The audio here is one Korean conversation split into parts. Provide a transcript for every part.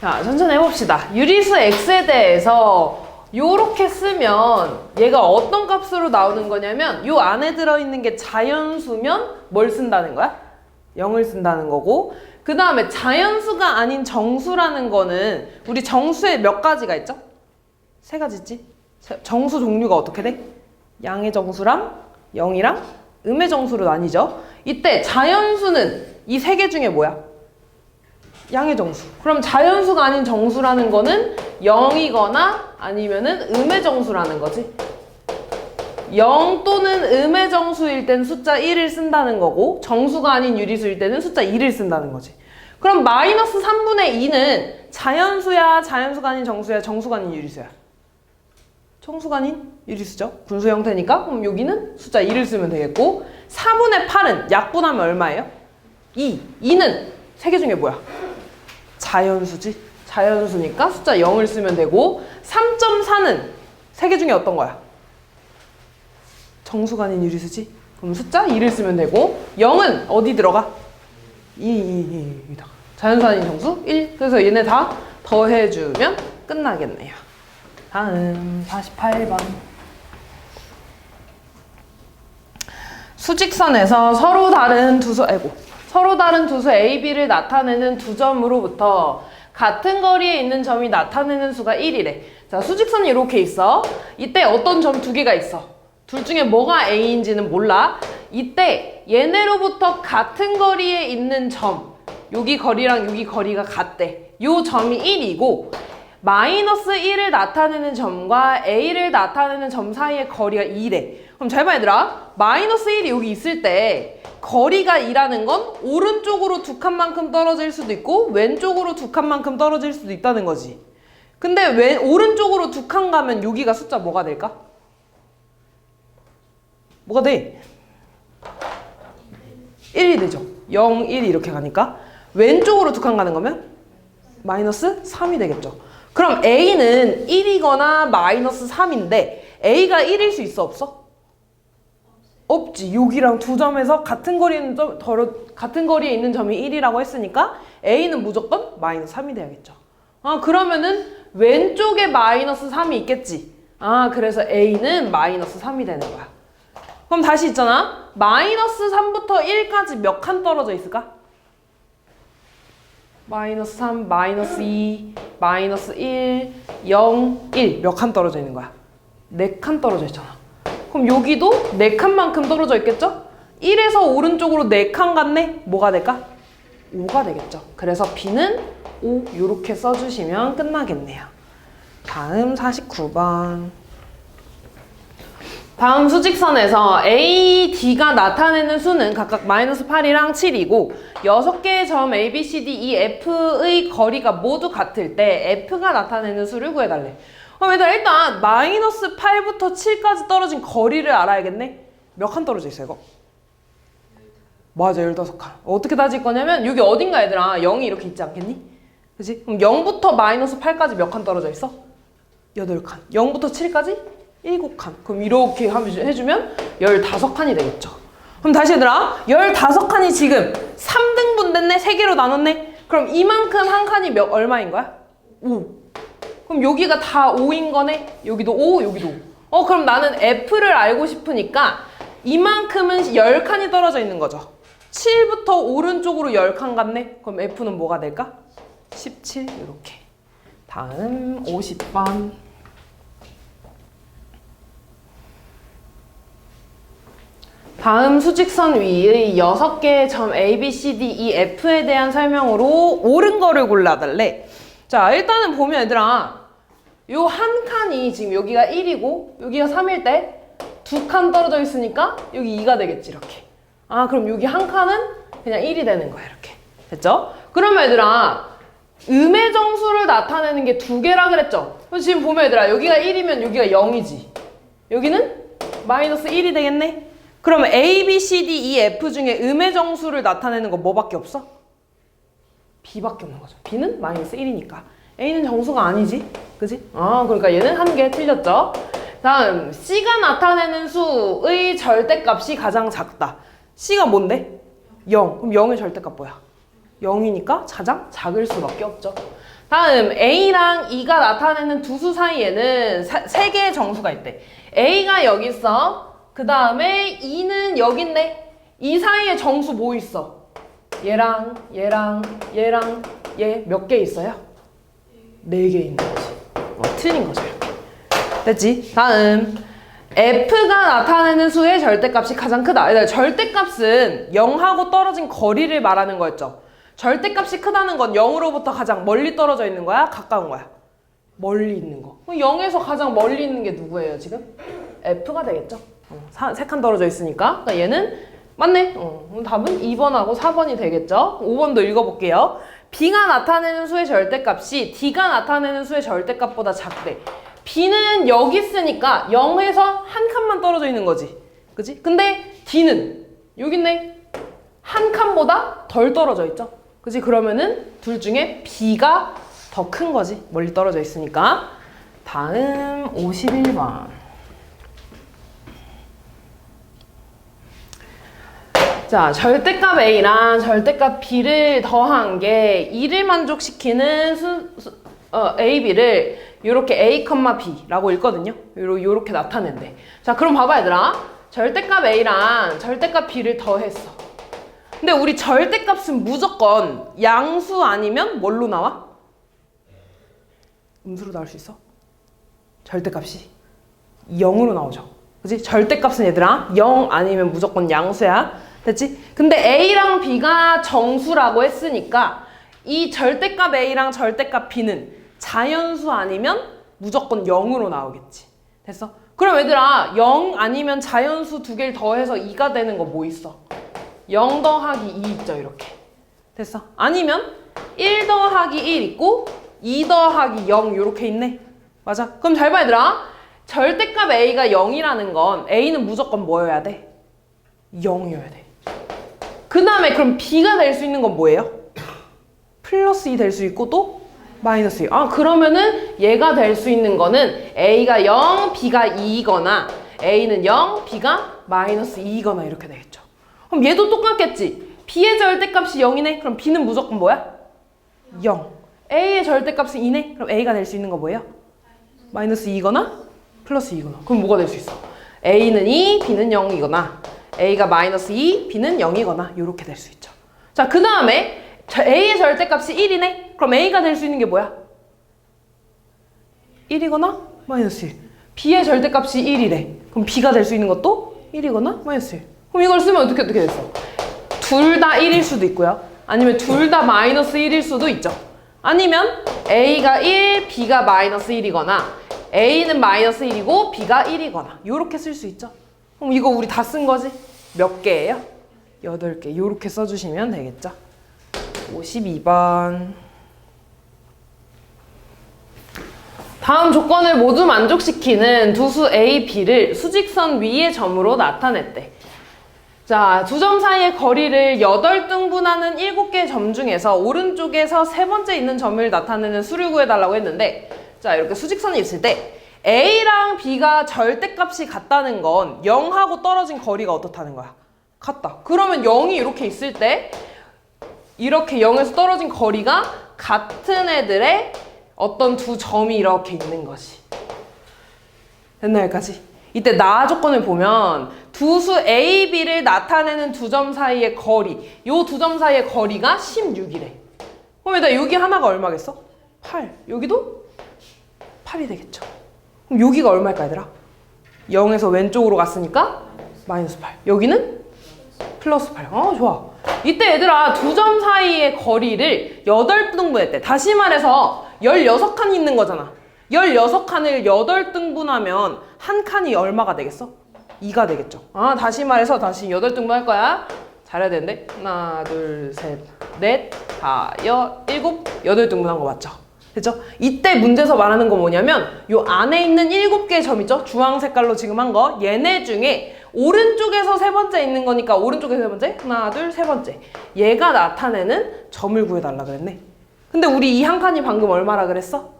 자, 천천히 해봅시다. 유리수 x에 대해서 요렇게 쓰면 얘가 어떤 값으로 나오는 거냐면 요 안에 들어있는 게 자연수면 뭘 쓴다는 거야? 0을 쓴다는 거고, 그 다음에 자연수가 아닌 정수라는 거는 우리 정수에 몇 가지가 있죠? 세 가지 있지? 정수 종류가 어떻게 돼? 양의 정수랑 0이랑 음의 정수로 나뉘죠. 이때 자연수는 이 세 개 중에 뭐야? 양의 정수. 그럼 자연수가 아닌 정수라는 거는 0이거나 아니면은 음의 정수라는 거지. 0 또는 음의 정수일 땐 숫자 1을 쓴다는 거고, 정수가 아닌 유리수일 때는 숫자 2를 쓴다는 거지. 그럼 마이너스 3분의 2는 자연수야, 자연수가 아닌 정수야, 정수가 아닌 유리수야? 정수가 아닌 유리수죠. 분수 형태니까. 그럼 여기는 숫자 2를 쓰면 되겠고, 4분의 8은 약분하면 얼마예요? 2. 2는 세 개 중에 뭐야? 자연수지. 자연수니까 숫자 0을 쓰면 되고, 3.4는 세 개 중에 어떤 거야? 정수가 아닌 유리수지. 그럼 숫자 2를 쓰면 되고, 0은 어디 들어가? 2다. 자연수 아닌 정수 1. 그래서 얘네 다 더해주면 끝나겠네요. 다음 48번. 수직선에서 서로 다른 두 수 A, B를 나타내는 두 점으로부터 같은 거리에 있는 점이 나타내는 수가 1이래. 자, 수직선이 이렇게 있어. 이때 어떤 점 두 개가 있어. 둘 중에 뭐가 A인지는 몰라. 이때 얘네로부터 같은 거리에 있는 점, 여기 거리랑 여기 거리가 같대. 요 점이 1이고 마이너스 1을 나타내는 점과 A를 나타내는 점 사이의 거리가 2래. 그럼 잘 봐 얘들아. 마이너스 1이 여기 있을 때 거리가 2라는 건 오른쪽으로 두 칸만큼 떨어질 수도 있고 왼쪽으로 두 칸만큼 떨어질 수도 있다는 거지. 근데 왜 오른쪽으로 두 칸 가면 여기가 숫자 뭐가 될까? 뭐가 돼? 1이 되죠. 0, 1 이렇게 가니까. 왼쪽으로 두 칸 가는 거면 마이너스 3이 되겠죠. 그럼 A는 1이거나 마이너스 3인데 A가 1일 수 있어 없어? 없지. 여기랑 두 점에서 같은 거리에 있는 점이 1이라고 했으니까 A는 무조건 마이너스 3이 돼야겠죠. 아, 그러면은 왼쪽에 마이너스 3이 있겠지. 아, 그래서 A는 마이너스 3이 되는 거야. 그럼 다시 있잖아. 마이너스 3부터 1까지 몇 칸 떨어져 있을까? 마이너스 3, 마이너스 2, 마이너스 1, 0, 1 몇 칸 떨어져 있는 거야? 4칸 떨어져 있잖아. 그럼 여기도 4칸만큼 떨어져 있겠죠? 1에서 오른쪽으로 4칸 갔네? 뭐가 될까? 5가 되겠죠. 그래서 B는 5 이렇게 써주시면 끝나겠네요. 다음 49번. 다음 수직선에서 A, D가 나타내는 수는 각각 마이너스 8이랑 7이고 6개의 점 A, B, C, D, E, F의 거리가 모두 같을 때 F가 나타내는 수를 구해달래. 그럼 얘들아 일단 마이너스 8부터 7까지 떨어진 거리를 알아야겠네? 몇 칸 떨어져 있어 이거? 맞아, 15칸. 어떻게 따질 거냐면 여기 어딘가 얘들아 0이 이렇게 있지 않겠니? 그치? 그럼 0부터 마이너스 8까지 몇 칸 떨어져 있어? 8칸. 0부터 7까지? 7칸. 그럼 이렇게 해주면 15칸이 되겠죠. 그럼 다시 얘들아 15칸이 지금 3등분 됐네? 3개로 나눴네? 그럼 이만큼 한 칸이 얼마인 거야? 5. 그럼 여기가 다 5인 거네? 여기도 5, 여기도 5. 그럼 나는 F를 알고 싶으니까 이만큼은 10칸이 떨어져 있는 거죠. 7부터 오른쪽으로 10칸 갔네? 그럼 F는 뭐가 될까? 17 이렇게. 다음 50번. 다음 수직선 위의 6개의 점 A, B, C, D, E, F에 대한 설명으로 옳은 거를 골라달래. 자, 일단은 보면 얘들아 요 한 칸이 지금 여기가 1이고 여기가 3일 때 두 칸 떨어져 있으니까 여기 2가 되겠지 이렇게. 아, 그럼 여기 한 칸은 그냥 1이 되는 거야 이렇게. 됐죠? 그러면 얘들아 음의 정수를 나타내는 게 두 개라 그랬죠? 그래서 지금 보면 얘들아 여기가 1이면 여기가 0이지. 여기는 마이너스 1이 되겠네? 그러면 A, B, C, D, E, F 중에 음의 정수를 나타내는 거 뭐밖에 없어? B밖에 없는 거죠. B는 마이너스 1이니까. A는 정수가 아니지. 그지? 그러니까 얘는 한 개 틀렸죠. 다음 C가 나타내는 수의 절대값이 가장 작다. C가 뭔데? 0. 그럼 0의 절대값 뭐야? 0이니까 가장 작을 수밖에 없죠. 다음 A랑 E가 나타내는 두 수 사이에는 세 개의 정수가 있대. A가 여기 있어. 그 다음에 E는 여기 있네. 이 사이에 정수 뭐 있어? 얘랑 얘랑 얘랑 얘 몇 개 있어요? 4개 있는 거지. 틀린 거죠 이렇게. 됐지? 다음 F가 나타내는 수의 절대값이 가장 크다. 절대값은 0하고 떨어진 거리를 말하는 거였죠. 절대값이 크다는 건 0으로부터 가장 멀리 떨어져 있는 거야? 가까운 거야? 멀리 있는 거. 0에서 가장 멀리 있는 게 누구예요 지금? F가 되겠죠? 3칸 떨어져 있으니까. 그러니까 얘는 맞네. 그럼 답은 2번하고 4번이 되겠죠? 5번도 읽어볼게요. B가 나타내는 수의 절대값이 D가 나타내는 수의 절대값보다 작대. B는 여기 있으니까 0에서 한 칸만 떨어져 있는 거지. 그치? 근데 D는 여기 있네. 한 칸보다 덜 떨어져 있죠. 그치? 그러면은 둘 중에 B가 더 큰 거지. 멀리 떨어져 있으니까. 다음 51번. 자, 절대값 A랑 절대값 B를 더한 게 2를 만족시키는 A, B를 이렇게 A, B라고 읽거든요. 요렇게 나타낸대. 자, 그럼 봐봐 얘들아. 절대값 A랑 절대값 B를 더했어. 근데 우리 절대값은 무조건 양수 아니면 뭘로 나와? 음수로 나올 수 있어? 절대값이 0으로 나오죠. 그치? 절대값은 얘들아 0 아니면 무조건 양수야. 됐지? 근데 A랑 B가 정수라고 했으니까 이 절대값 A랑 절대값 B는 자연수 아니면 무조건 0으로 나오겠지. 됐어? 그럼 얘들아 0 아니면 자연수 두 개를 더해서 2가 되는 거 뭐 있어? 0 더하기 2 있죠 이렇게. 됐어? 아니면 1 더하기 1 있고 2 더하기 0 이렇게 있네. 맞아? 그럼 잘 봐 얘들아. 절대값 A가 0이라는 건 A는 무조건 뭐여야 돼? 0이어야 돼. 그 다음에 그럼 B가 될 수 있는 건 뭐예요? 플러스 2 될 수 있고 또 마이너스 2. 그러면은 얘가 될 수 있는 거는 A가 0, B가 2이거나 A는 0, B가 마이너스 2이거나 이렇게 되겠죠. 그럼 얘도 똑같겠지. B의 절대값이 0이네. 그럼 B는 무조건 뭐야? 0. A의 절대값은 2네. 그럼 A가 될 수 있는 거 뭐예요? 마이너스 2이거나 플러스 2이거나. 그럼 뭐가 될 수 있어? A는 2, B는 0이거나 A가 마이너스 2, B는 0이거나 이렇게 될 수 있죠. 자, 그 다음에 A의 절대값이 1이네? 그럼 A가 될 수 있는 게 뭐야? 1이거나 마이너스 1. B의 절대값이 1이래. 그럼 B가 될 수 있는 것도 1이거나 마이너스 1. 그럼 이걸 쓰면 어떻게 됐어? 둘 다 1일 수도 있고요. 아니면 둘 다 마이너스 1일 수도 있죠. 아니면 A가 1, B가 마이너스 1이거나 A는 마이너스 1이고 B가 1이거나 이렇게 쓸 수 있죠. 그럼 이거 우리 다 쓴 거지? 몇 개예요? 8개. 이렇게 써주시면 되겠죠. 52번. 다음 조건을 모두 만족시키는 두 수 A, B를 수직선 위의 점으로 나타냈대. 자, 두 점 사이의 거리를 8등분하는 7개의 점 중에서 오른쪽에서 세 번째 있는 점을 나타내는 수를 구해달라고 했는데, 자, 이렇게 수직선이 있을 때 A랑 B가 절대값이 같다는 건 0하고 떨어진 거리가 어떻다는 거야? 같다. 그러면 0이 이렇게 있을 때 이렇게 0에서 떨어진 거리가 같은 애들의 어떤 두 점이 이렇게 있는 것이. 됐나 여기까지? 이때 나 조건을 보면 두 수 A, B를 나타내는 두 점 사이의 거리, 요 두 점 사이의 거리가 16이래. 그럼 일단 여기 하나가 얼마겠어? 8. 여기도 8이 되겠죠. 그럼 여기가 얼마일까 얘들아? 0에서 왼쪽으로 갔으니까 마이너스 8. 여기는 플러스 8. 좋아. 이때 얘들아 두 점 사이의 거리를 8등분했대. 다시 말해서 16칸이 있는 거잖아. 16칸을 8등분하면 한 칸이 얼마가 되겠어? 2가 되겠죠. 다시 말해서 다시 8등분 할 거야. 잘해야 되는데. 하나, 둘, 셋, 넷, 다, 일곱, 8등분 한 거 맞죠? 됐죠? 이때 문제에서 말하는 건 뭐냐면 요 안에 있는 7개의 점 있죠? 주황 색깔로 지금 한 거. 얘네 중에 오른쪽에서 세 번째 있는 거니까 오른쪽에서 세 번째. 하나, 둘, 세 번째. 얘가 나타내는 점을 구해달라 그랬네. 근데 우리 이 한 칸이 방금 얼마라 그랬어?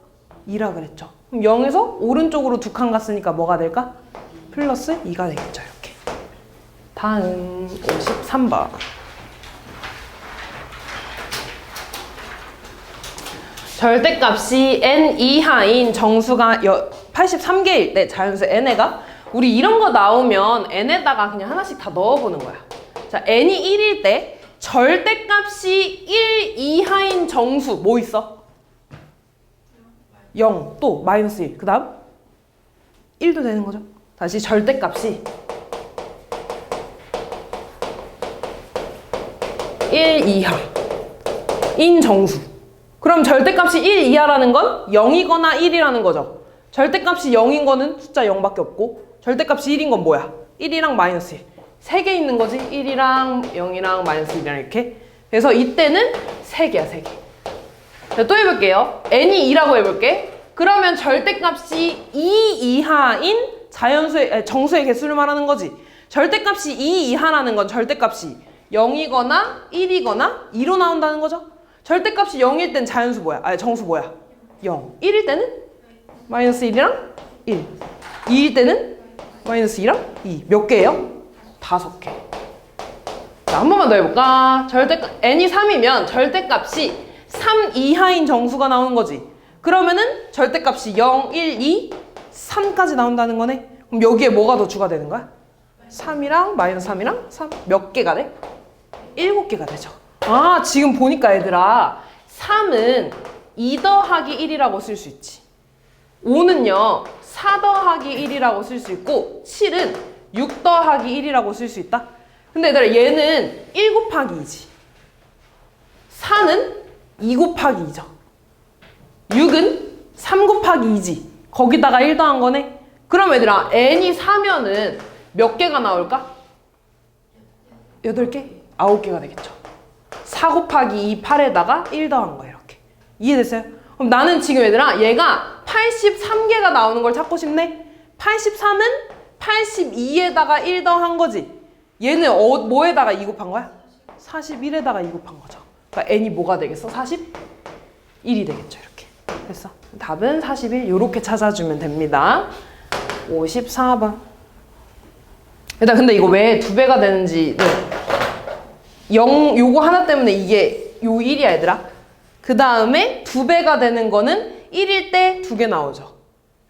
2라 그랬죠. 그럼 0에서 오른쪽으로 두 칸 갔으니까 뭐가 될까? 플러스 2가 되겠죠. 이렇게. 다음 53번. 절대값이 n 이하인 정수가 83개일 때 자연수 n의 값. 우리 이런 거 나오면 n에다가 그냥 하나씩 다 넣어보는 거야. 자, n이 1일 때 절대값이 1 이하인 정수 뭐 있어? 0, 또 마이너스 1. 그 다음 1도 되는 거죠. 다시 절대값이 1 이하인 정수. 그럼 절대값이 1 이하라는 건 0이거나 1이라는 거죠. 절대값이 0인 거는 숫자 0밖에 없고 절대값이 1인 건 뭐야? 1이랑 마이너스 1. 3개 있는 거지. 1이랑 0이랑 마이너스 1이랑 이렇게. 그래서 이때는 3개야, 3개. 자, 또 해볼게요. n이 2라고 해볼게. 그러면 절대값이 2 이하인 정수의 개수를 말하는 거지. 절대값이 2 이하라는 건 절대값이 0이거나 1이거나 2로 나온다는 거죠. 절대값이 0일 땐 자연수 뭐야? 정수 뭐야? 0. 1일 때는 마이너스 1이랑 1. 2일 때는 마이너스 2랑 2. 몇 개예요? 5개. 자, 한 번만 더 해볼까? n이 3이면 절대값이 3 이하인 정수가 나오는 거지. 그러면은 절대값이 0, 1, 2, 3까지 나온다는 거네. 그럼 여기에 뭐가 더 추가되는 거야? 3이랑 마이너스 3이랑 3. 몇 개가 돼? 7개가 되죠. 아, 지금 보니까 얘들아 3은 2 더하기 1이라고 쓸 수 있지. 5는요 4 더하기 1이라고 쓸 수 있고 7은 6 더하기 1이라고 쓸 수 있다. 근데 얘들아 얘는 1 곱하기 2지. 4는 2 곱하기 2죠. 6은 3 곱하기 2지. 거기다가 1 더한 거네. 그럼 얘들아 n이 4면은 몇 개가 나올까? 8개? 9개가 되겠죠. 4 곱하기 2, 8에다가 1 더한 거야 이렇게. 이해됐어요? 그럼 나는 지금 얘들아 얘가 83개가 나오는 걸 찾고 싶네. 83은 82에다가 1 더한 거지. 얘는 뭐에다가 2 곱한 거야? 41에다가 2 곱한 거죠. 그러니까 n이 뭐가 되겠어? 41이 되겠죠 이렇게. 됐어. 답은 41 이렇게 찾아주면 됩니다. 54번. 일단 근데 이거 왜 2배가 되는지 0 요거 하나 때문에 이게 요 1이야 얘들아. 그 다음에 2배가 되는 거는 1일 때 2개 나오죠.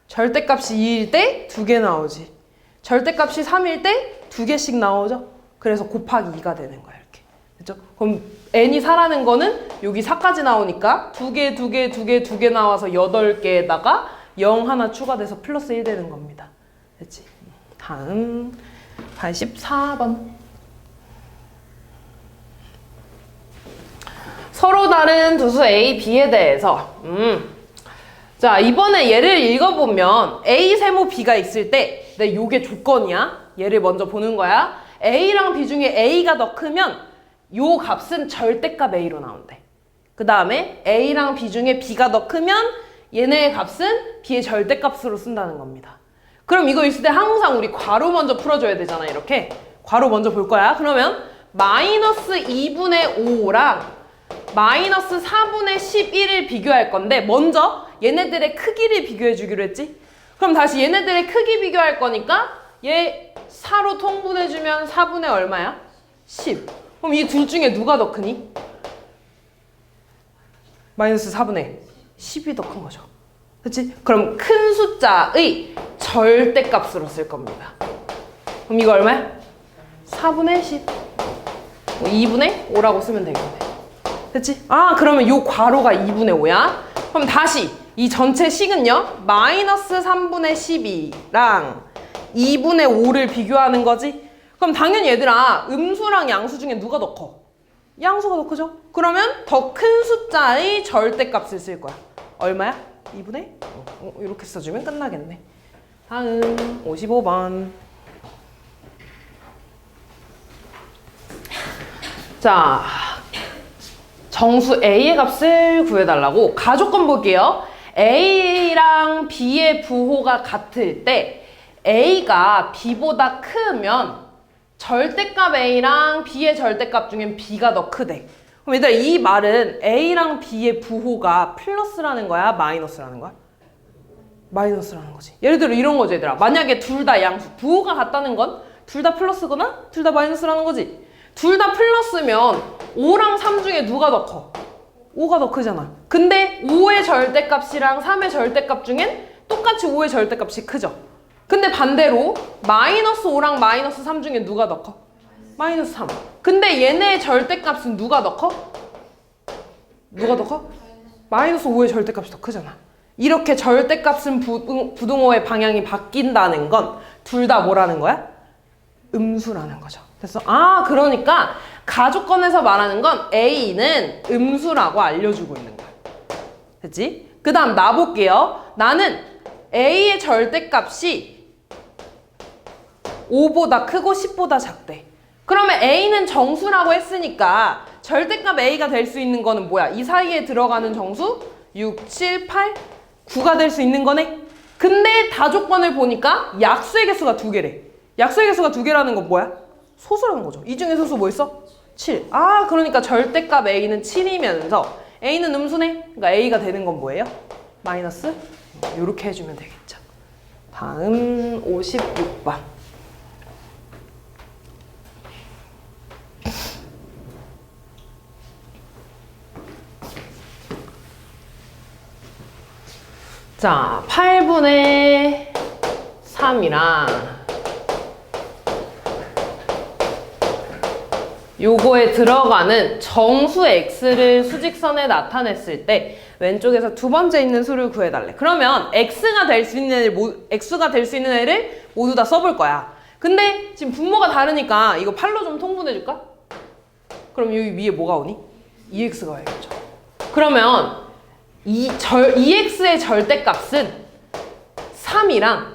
절대값이 2일 때 2개 나오지. 절대값이 3일 때 2개씩 나오죠. 그래서 곱하기 2가 되는 거야 이렇게. 그렇죠? 그럼 n이 4라는 거는 여기 4까지 나오니까 2개, 2개, 2개, 2개 나와서 8개에다가 0 하나 추가돼서 플러스 1 되는 겁니다. 됐지? 다음 84번. 서로 다른 두수 A, B에 대해서 자, 이번에 얘를 읽어보면 A 세모 B가 있을 때 요게 조건이야. 얘를 먼저 보는 거야. A랑 B 중에 A가 더 크면 요 값은 절대값 A로 나온대. 그 다음에 A랑 B 중에 B가 더 크면 얘네의 값은 B의 절대값으로 쓴다는 겁니다. 그럼 이거 있을 때 항상 우리 괄호 먼저 풀어줘야 되잖아. 이렇게 괄호 먼저 볼 거야. 그러면 마이너스 2분의 5랑 마이너스 4분의 11을 비교할 건데 먼저 얘네들의 크기를 비교해 주기로 했지? 그럼 다시 얘네들의 크기 비교할 거니까 얘 4로 통분해주면 4분의 얼마야? 10. 그럼 이 둘 중에 누가 더 크니? 마이너스 4분의 10이 더 큰 거죠. 그치? 그럼 큰 숫자의 절대값으로 쓸 겁니다. 그럼 이거 얼마야? 4분의 10. 2분의 5라고 쓰면 되겠네. 됐지? 아, 그러면 요 괄호가 2분의 5야. 그럼 다시 이 전체 식은요. 마이너스 3분의 12랑 2분의 5를 비교하는 거지. 그럼 당연히 얘들아 음수랑 양수 중에 누가 더 커? 양수가 더 크죠? 그러면 더 큰 숫자의 절대값을 쓸 거야. 얼마야? 2분의? 이렇게 써주면 끝나겠네. 다음 55번. 자, 정수 A의 값을 구해달라고. 가조건 볼게요. A랑 B의 부호가 같을 때 A가 B보다 크면 절대값 A랑 B의 절대값 중엔 B가 더 크대. 그럼 얘들아 이 말은 A랑 B의 부호가 플러스라는 거야? 마이너스라는 거야? 마이너스라는 거지. 예를 들어 이런 거지 얘들아. 만약에 둘 다 양수, 부호가 같다는 건 둘 다 플러스거나 둘 다 마이너스라는 거지. 둘 다 플러스면 5랑 3 중에 누가 더 커? 5가 더 크잖아. 근데 5의 절대값이랑 3의 절대값 중엔 똑같이 5의 절대값이 크죠. 근데 반대로 마이너스 5랑 마이너스 3 중에 누가 더 커? 마이너스 3. 근데 얘네의 절대값은 누가 더 커? 누가 더 커? 마이너스 5의 절대값이 더 크잖아. 이렇게 절대값은 부등호의 방향이 바뀐다는 건 둘 다 뭐라는 거야? 음수라는 거죠. 됐어? 아, 그러니까 가조건에서 말하는 건 A는 음수라고 알려주고 있는 거야. 됐지? 그 다음 나 볼게요. 나는 A의 절대값이 5보다 크고 10보다 작대. 그러면 A는 정수라고 했으니까 절대값 A가 될 수 있는 거는 뭐야? 이 사이에 들어가는 정수 6, 7, 8, 9가 될 수 있는 거네? 근데 다조건을 보니까 약수의 개수가 2개래. 약수의 개수가 2개라는 건 뭐야? 소수라는 거죠. 이 중에 소수 뭐 있어? 7. 아, 그러니까 절대값 A는 7이면서 A는 음수네? 그러니까 A가 되는 건 뭐예요? 마이너스? 이렇게 해주면 되겠죠. 다음 56번. 자, 8분의 3이랑 요거에 들어가는 정수 x를 수직선에 나타냈을 때 왼쪽에서 두 번째 있는 수를 구해달래. 그러면 x가 될 수 있는 애를 모두 다 써볼 거야. 근데 지금 분모가 다르니까 이거 8로 좀 통분해줄까? 그럼 여기 위에 뭐가 오니? 2x가 와야겠죠. 그러면 2x의 절대값은 3이랑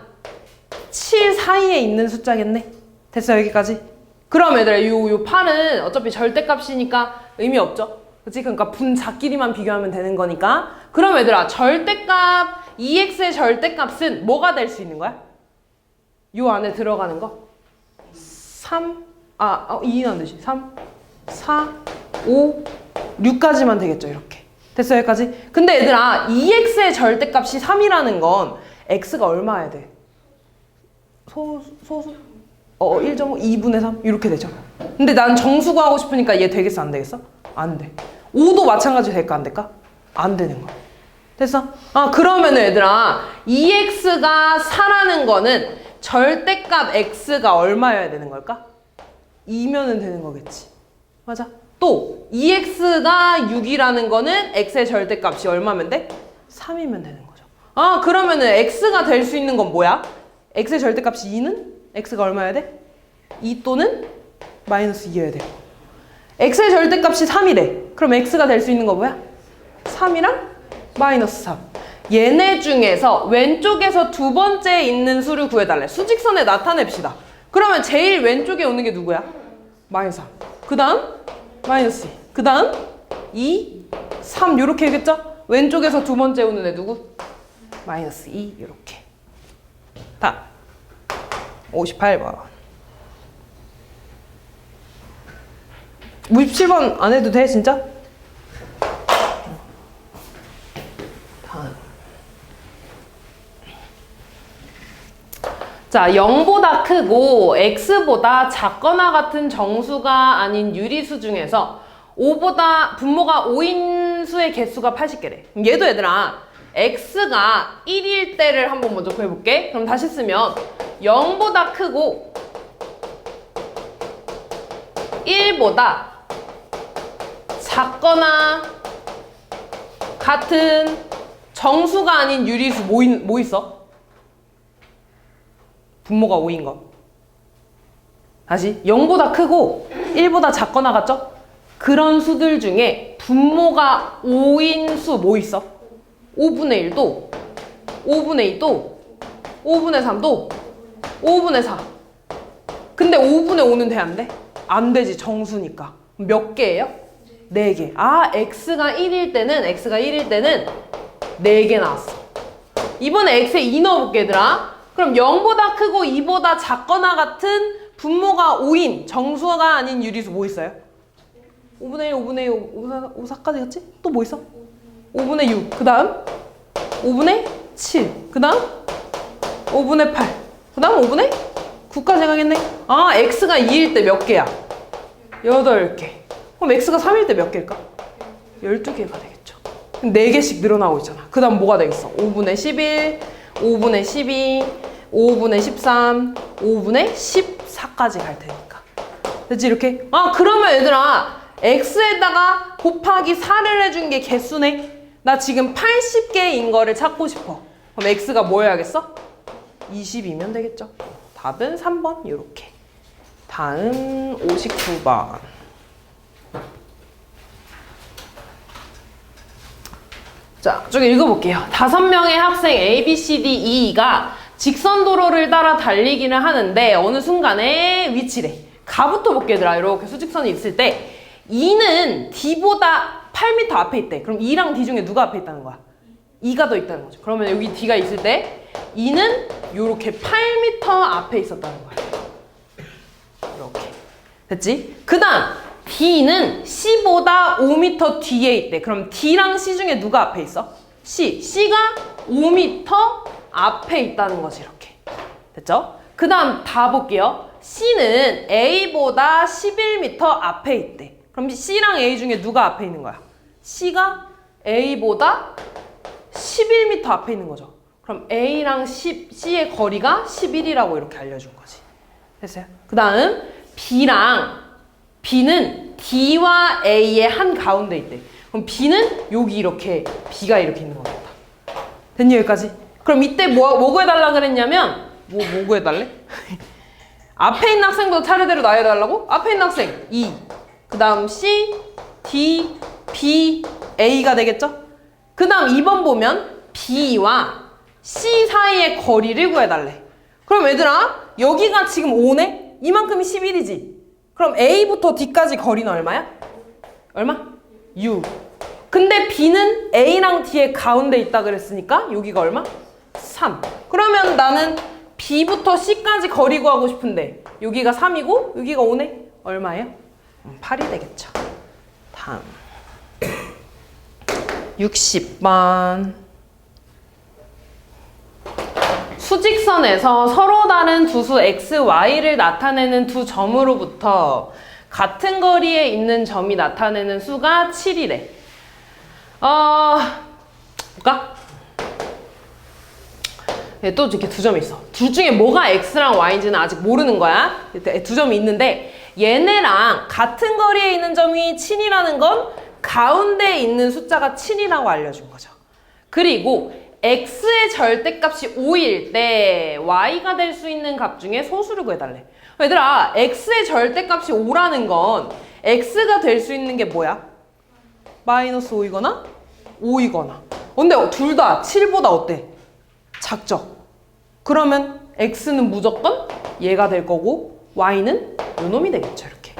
7 사이에 있는 숫자겠네. 됐어, 여기까지? 그럼 얘들아, 요 8은 어차피 절대값이니까 의미 없죠? 그치? 그러니까 분자끼리만 비교하면 되는 거니까. 그럼 얘들아, 절대값 2x의 절대값은 뭐가 될 수 있는 거야? 요 안에 들어가는 거? 3, 2는 안 되지. 3, 4, 5, 6까지만 되겠죠, 이렇게. 됐어, 여기까지? 근데 얘들아, 2x의 절대값이 3이라는 건 x가 얼마야 돼? 소수? 1.5, 2분의 3? 이렇게 되죠. 근데 난 정수 구하고 싶으니까 얘 되겠어, 안 되겠어? 안 돼. 5도 마찬가지 될까, 안 될까? 안 되는 거야. 됐어? 아, 그러면 얘들아, 2x가 4라는 거는 절대값 x가 얼마여야 되는 걸까? 2면은 되는 거겠지. 맞아? 또 2x가 6이라는 거는 x의 절대값이 얼마면 돼? 3이면 되는 거죠. 아, 그러면은 x가 될 수 있는 건 뭐야? x의 절대값이 2는? x가 얼마여야 돼? 2 또는 마이너스 2여야 돼요. x의 절대값이 3이래. 그럼 x가 될 수 있는 거 뭐야? 3이랑 마이너스 3. 얘네 중에서 왼쪽에서 두 번째 있는 수를 구해달래. 수직선에 나타냅시다. 그러면 제일 왼쪽에 오는 게 누구야? 마이너스 3. 그 다음 마이너스 2. 그 다음 2, 3 요렇게 하겠죠? 왼쪽에서 두 번째 오는 애 누구? 마이너스 2 요렇게. 다 58번. 57번 안 해도 돼, 진짜? 다음. 자, 0보다 크고 x보다 작거나 같은 정수가 아닌 유리수 중에서 분모가 5인 수의 개수가 80개래. 얘도 얘들아, x가 1일 때를 한번 먼저 구해볼게. 그럼 다시 쓰면 0보다 크고 1보다 작거나 같은 정수가 아닌 유리수 뭐 있어? 분모가 5인 거. 다시 0보다 크고 1보다 작거나 같죠? 그런 수들 중에 분모가 5인 수 뭐 있어? 5분의 1도 5분의 2도 5분의 3도 5분의 4. 근데 5분의 5는 돼, 안 돼? 안 되지, 정수니까. 몇 개예요? 4개. 아, x가 1일 때는 4개 나왔어. 이번에 x에 2 넣어볼게, 얘들아. 그럼 0보다 크고 2보다 작거나 같은 분모가 5인 정수가 아닌 유리수 뭐 있어요? 5분의 1, 5분의 2, 5, 4까지 갔지? 또 뭐 있어? 5분의 6. 그 다음 5분의 7. 그 다음 5분의 8. 그 다음 5분의 9까지 가겠네. 아, x가 2일 때 몇 개야? 8개. 그럼 x가 3일 때 몇 개일까? 12개가 되겠죠. 4개씩 늘어나고 있잖아. 그 다음 뭐가 되겠어? 5분의 11, 5분의 12, 5분의 13, 5분의 14까지 갈 테니까. 됐지? 이렇게? 아, 그러면 얘들아, x에다가 곱하기 4를 해준 게 개수네? 나 지금 80개인 거를 찾고 싶어. 그럼 x가 뭐여야겠어? 20이면 되겠죠. 답은 3번, 요렇게. 다음 59번. 자, 쭉 읽어볼게요. 5명의 학생 A, B, C, D, E가 직선 도로를 따라 달리기를 하는데 어느 순간에 위치래. 가부터 볼게 얘들아. 이렇게 수직선이 있을 때 E는 D보다 8m 앞에 있대. 그럼 E랑 D 중에 누가 앞에 있다는 거야? E가 더 있다는 거죠. 그러면 여기 D가 있을 때 E는 요렇게 8m 앞에 있었다는 거야. 이렇게. 됐지? 그 다음 D는 C보다 5m 뒤에 있대. 그럼 D랑 C 중에 누가 앞에 있어? C. C가 5m 앞에 있다는 거지. 이렇게. 됐죠? 그 다음 다 볼게요. C는 A보다 11m 앞에 있대. 그럼 C랑 A 중에 누가 앞에 있는 거야? C가 A보다 11m 앞에 있는 거죠. 그럼 A랑 C의 거리가 11이라고 이렇게 알려준 거지. 됐어요? 그 다음 B는 D와 A의 한 가운데 있대. 그럼 B는 여기 이렇게, B가 이렇게 있는 거겠다. 됐니 여기까지? 그럼 이때 뭐 구해달라 그랬냐면 뭐 구해달래? 앞에 있는 학생보다 차례대로 나열해달라고? 앞에 있는 학생 E, 그 다음 C, D, B, A가 되겠죠? 그 다음 2번 보면 B와 C 사이의 거리를 구해달래. 그럼 얘들아 여기가 지금 5네? 이만큼이 11이지? 그럼 A부터 D까지 거리는 얼마야? 얼마? 6. 근데 B는 A랑 D의 가운데 있다 그랬으니까 여기가 얼마? 3. 그러면 나는 B부터 C까지 거리 구하고 싶은데 여기가 3이고 여기가 5네? 얼마예요? 8이 되겠죠. 다음 60번. 수직선에서 서로 다른 두 수 x, y를 나타내는 두 점으로부터 같은 거리에 있는 점이 나타내는 수가 7이래. 볼까? 네, 또 이렇게 두 점이 있어. 둘 중에 뭐가 x랑 y인지는 아직 모르는 거야. 두 점이 있는데 얘네랑 같은 거리에 있는 점이 7이라는 건 가운데에 있는 숫자가 7이라고 알려준 거죠. 그리고 x의 절대값이 5일 때 y가 될 수 있는 값 중에 소수를 구해달래. 얘들아, x의 절대값이 5라는 건 x가 될 수 있는 게 뭐야? 마이너스 5이거나 5이거나. 근데 둘 다 7보다 어때? 작죠? 그러면 x는 무조건 얘가 될 거고 y는 요놈이 되겠죠. 이렇게.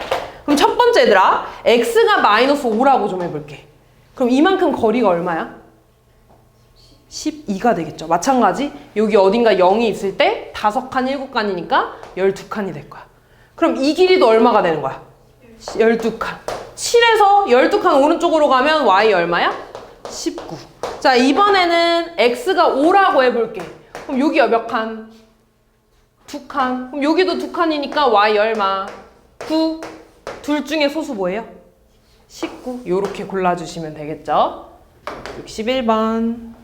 그럼 첫 번째 얘들아, x가 마이너스 5라고 좀 해볼게. 그럼 이만큼 거리가 얼마야? 12가 되겠죠. 마찬가지 여기 어딘가 0이 있을 때 5칸, 7칸이니까 12칸이 될 거야. 그럼 이 길이도 얼마가 되는 거야? 12칸. 7에서 12칸 오른쪽으로 가면 y 얼마야? 19. 자, 이번에는 x가 5라고 해볼게. 그럼 여기가 몇 칸? 2칸. 그럼 여기도 2칸이니까 y 얼마? 9. 둘 중에 소수 뭐예요? 19. 요렇게 골라주시면 되겠죠. 61번.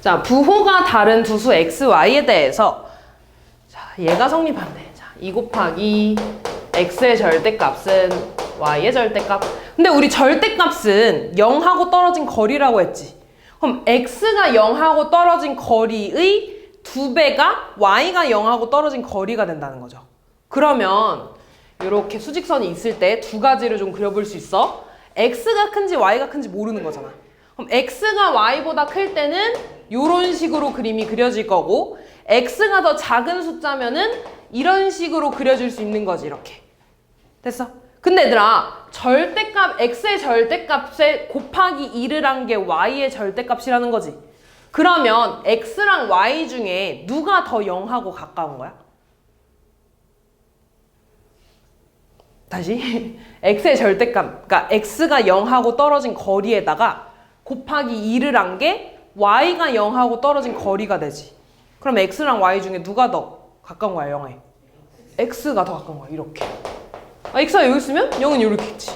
자, 부호가 다른 두 수 x, y에 대해서 자, 얘가 성립한대. 자, 2 곱하기 x의 절대값은 y의 절대값. 근데 우리 절대값은 0하고 떨어진 거리라고 했지. 그럼 x가 0하고 떨어진 거리의 2배가 y가 0하고 떨어진 거리가 된다는 거죠. 그러면 이렇게 수직선이 있을 때 두 가지를 좀 그려볼 수 있어. x가 큰지 y가 큰지 모르는 거잖아. 그럼 x가 y보다 클 때는 이런 식으로 그림이 그려질 거고 x가 더 작은 숫자면은 이런 식으로 그려질 수 있는 거지. 이렇게. 됐어? 근데 얘들아, 절대값 x의 절대값에 곱하기 2를 한 게 y의 절대값이라는 거지. 그러면 x랑 y 중에 누가 더 0하고 가까운 거야? 다시 x의 절대값, 그러니까 x가 0하고 떨어진 거리에다가 곱하기 2를 한 게 y가 0하고 떨어진 거리가 되지. 그럼 x랑 y 중에 누가 더 가까운 거야, 0에? x가 더 가까운 거야. 이렇게. 아, x가 여기 있으면 0은 이렇게 있지.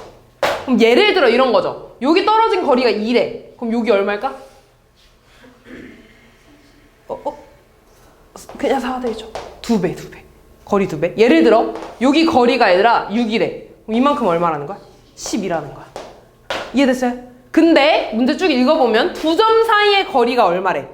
그럼 예를 들어 이런 거죠. 여기 떨어진 거리가 2래. 그럼 여기 얼마일까? 그냥 4되죠. 2배. 거리 2배. 예를 들어 여기 거리가 얘들아 6이래. 그럼 이만큼 얼마라는 거야? 10이라는 거야. 이해됐어요? 근데 문제 쭉 읽어보면 두 점 사이의 거리가 얼마래?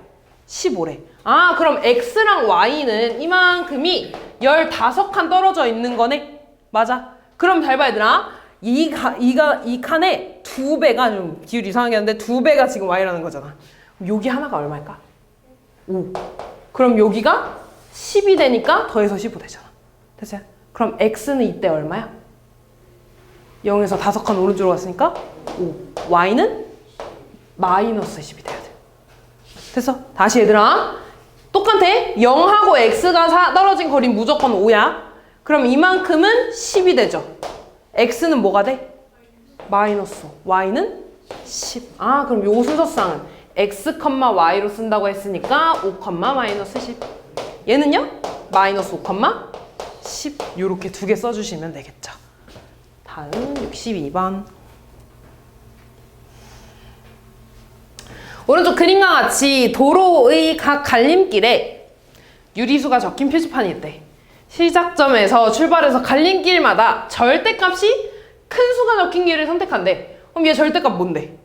15래. 아, 그럼 x랑 y는 이만큼이 15칸 떨어져 있는 거네? 맞아. 그럼 잘 봐, 얘들아. 이 칸에 2배가, 좀 비율 이상하게 하는데 2배가 지금 y라는 거잖아. 그럼 여기 하나가 얼마일까? 5. 그럼 여기가 10이 되니까 더해서 15 되잖아. 됐어요? 그럼 x는 이때 얼마야? 0에서 5칸 오른쪽으로 갔으니까 5. y는 마이너스 10이 돼야 돼. 됐어? 다시 얘들아. 똑같아. 0하고 x가 떨어진 거리는 무조건 5야. 그럼 이만큼은 10이 되죠. x는 뭐가 돼? 마이너스 5. y는 10. 아, 그럼 요 순서상은 x, y로 쓴다고 했으니까 5, 마이너스 10. 얘는요? 마이너스 5, 10. 요렇게 두 개 써주시면 되겠죠. 다음 62번. 오른쪽 그림과 같이 도로의 각 갈림길에 유리수가 적힌 표지판이 있대. 시작점에서 출발해서 갈림길마다 절대값이 큰 수가 적힌 길을 선택한대. 그럼 얘 절대값 뭔데?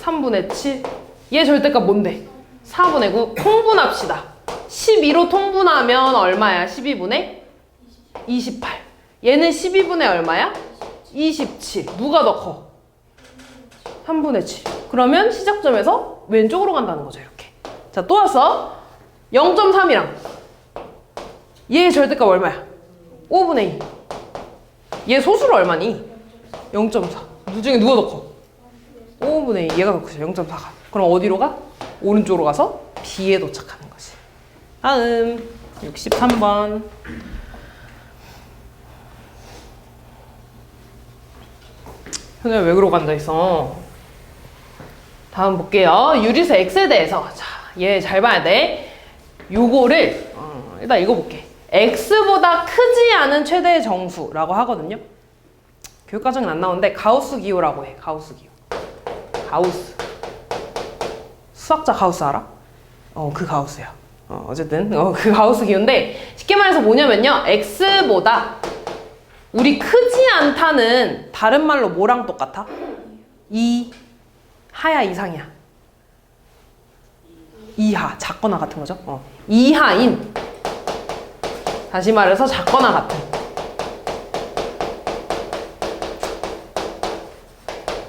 3분의 7. 얘 절대값 뭔데? 4분의 9. 통분합시다. 12로 통분하면 얼마야? 12분의 28. 얘는 12분의 얼마야? 27. 누가 더 커? 3분의 7. 그러면 시작점에서 왼쪽으로 간다는 거죠. 이렇게. 자, 또 왔어. 0.3이랑 얘 절대값 얼마야? 5분의 2. 얘 소수로 얼마니? 0.4. 둘 중에 누가 더 커? 5분의 2. 얘가 더 크죠. 0.4가. 그럼 어디로 가? 오른쪽으로 가서 B에 도착하는 거지. 다음 63번. 현우야 왜 그러고 앉아있어? 다음 볼게요. 유리수 X에 대해서. 자, 얘 잘 봐야 돼. 요거를 일단 읽어볼게. X보다 크지 않은 최대의 정수라고 하거든요. 교육과정은 안 나오는데 가우스 기호라고 해. 가우스 기호. 가우스. 수학자 가우스 알아? 그 가우스야. 어쨌든 그 가우스 기호인데 쉽게 말해서 뭐냐면요. X보다 우리 크지 않다는 다른 말로 뭐랑 똑같아? 하야 이상이야. 이하, 작거나 같은 거죠. 이하인. 다시 말해서 작거나 같은.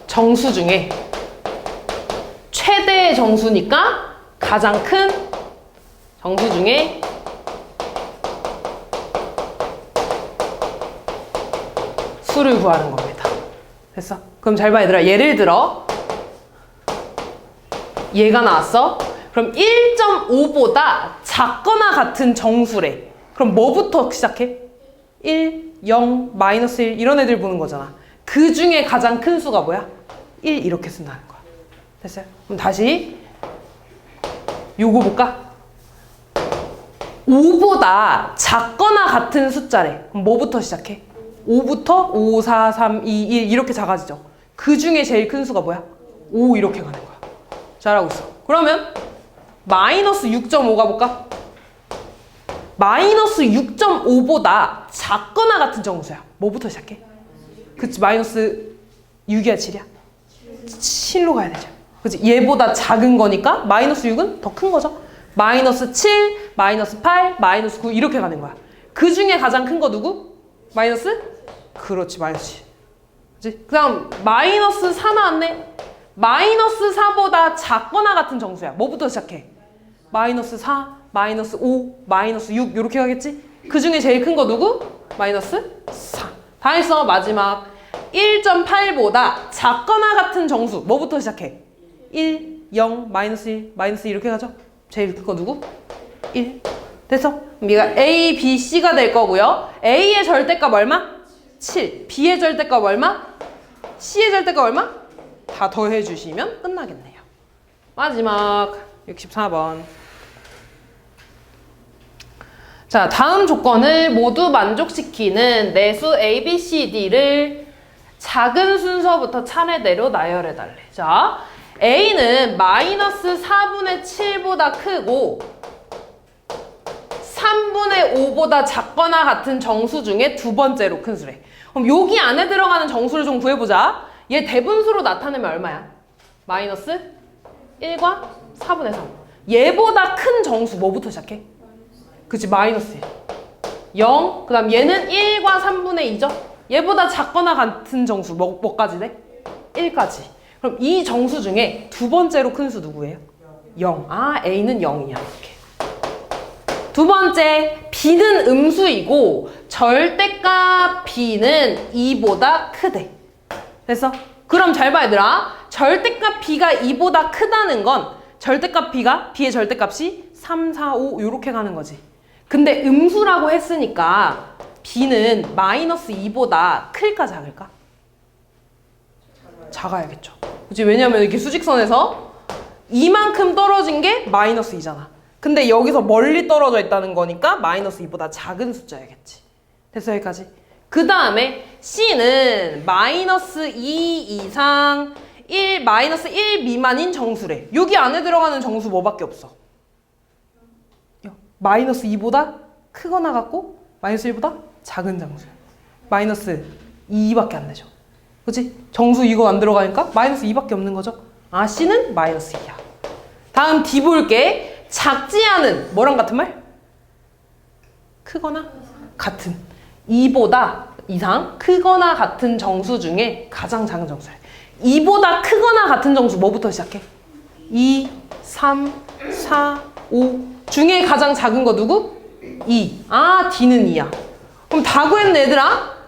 정수 중에 최대의 정수니까 가장 큰 정수 중에 수를 구하는 겁니다. 됐어? 그럼 잘 봐, 얘들아. 예를 들어 얘가 나왔어. 그럼 1.5보다 작거나 같은 정수래. 그럼 뭐부터 시작해? 1, 0, 마이너스 1 이런 애들 보는 거잖아. 그 중에 가장 큰 수가 뭐야? 1 이렇게 쓴다는 거야. 됐어요? 그럼 다시 요거 볼까? 5보다 작거나 같은 숫자래. 그럼 뭐부터 시작해? 5부터 5, 4, 3, 2, 1 이렇게 작아지죠. 그 중에 제일 큰 수가 뭐야? 5 이렇게 가는 거야. 잘하고 있어. 그러면 마이너스 6.5 가볼까? 마이너스 6.5보다 작거나 같은 정수야. 뭐부터 시작해? 그치, 마이너스 6이야 7이야? 7로 가야 되죠. 그치, 얘보다 작은 거니까 마이너스 6은 더 큰 거죠. 마이너스 7, 마이너스 8, 마이너스 9 이렇게 가는 거야. 그 중에 가장 큰 거 누구? 마이너스? 그렇지, 마이너스 7. 그치? 그 다음 마이너스 4 나왔네. 마이너스 4보다 작거나 같은 정수야. 뭐부터 시작해? 마이너스 4, 마이너스 5, 마이너스 6 이렇게 가겠지? 그 중에 제일 큰 거 누구? 마이너스 4. 다 했어. 마지막 1.8보다 작거나 같은 정수 뭐부터 시작해? 1, 0, 마이너스 1, 마이너스 2 이렇게 가죠? 제일 큰 거 누구? 1. 됐어? 그럼 얘가 A, B, C가 될 거고요. A의 절대값 얼마? 7. B의 절대값 얼마? C의 절대값 얼마? 다 더해주시면 끝나겠네요. 마지막 64번. 자, 다음 조건을 모두 만족시키는 내수 A, B, C, D를 작은 순서부터 차례대로 나열해달래. 자, A는 마이너스 4분의 7보다 크고 3분의 5보다 작거나 같은 정수 중에 두 번째로 큰 수래. 그럼 여기 안에 들어가는 정수를 좀 구해보자. 얘 대분수로 나타내면 얼마야? 마이너스 1과 4분의 3. 얘보다 큰 정수 뭐부터 시작해? 그치, 마이너스 1. 0. 그 다음 얘는 1과 3분의 2죠? 얘보다 작거나 같은 정수 뭐까지 돼? 1까지. 그럼 이 정수 중에 두 번째로 큰 수 누구예요? 0. 아, A는 0이야. 이렇게. 두 번째, B는 음수이고 절대값 B는 2보다 크대. 됐어? 그럼 잘 봐, 얘들아. 절대값 B가 2보다 크다는 건 절대값 B의 절대값이 3, 4, 5 이렇게 가는 거지. 근데 음수라고 했으니까 B는 마이너스 2보다 클까 작을까? 작아야겠죠. 그치? 왜냐면 이렇게 수직선에서 이만큼 떨어진 게 마이너스 2잖아. 근데 여기서 멀리 떨어져 있다는 거니까 마이너스 2보다 작은 숫자야겠지. 됐어, 여기까지? 그 다음에 C는 마이너스 2 이상 1, 마이너스 1 미만인 정수래. 여기 안에 들어가는 정수 뭐밖에 없어? 마이너스 2보다 크거나 같고 마이너스 1보다 작은 정수. 마이너스 2밖에 안 되죠. 그치? 정수 이거 안 들어가니까 마이너스 2밖에 없는 거죠. 아, C는 마이너스 2야. 다음 D 볼게. 작지 않은 뭐랑 같은 말? 크거나 같은 2보다 이상 크거나 같은 정수 중에 가장 작은 정수래. 2보다 크거나 같은 정수 뭐부터 시작해? 2, 3, 4, 5 중에 가장 작은 거 누구? 2. 아, D는 2야. 그럼 다 구했네, 얘들아.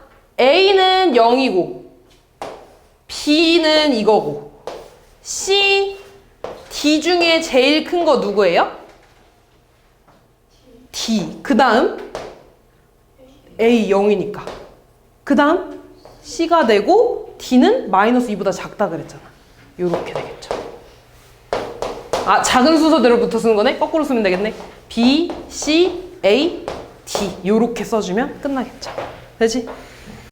A는 0이고 B는 이거고 C, D 중에 제일 큰 거 누구예요? D. 그 다음 A 0이니까. 그 다음 C가 되고 D는 마이너스 2보다 작다 그랬잖아. 요렇게 되겠죠. 아, 작은 순서대로부터 쓰는 거네? 거꾸로 쓰면 되겠네. B, C, A, D 요렇게 써주면 끝나겠죠. 되지?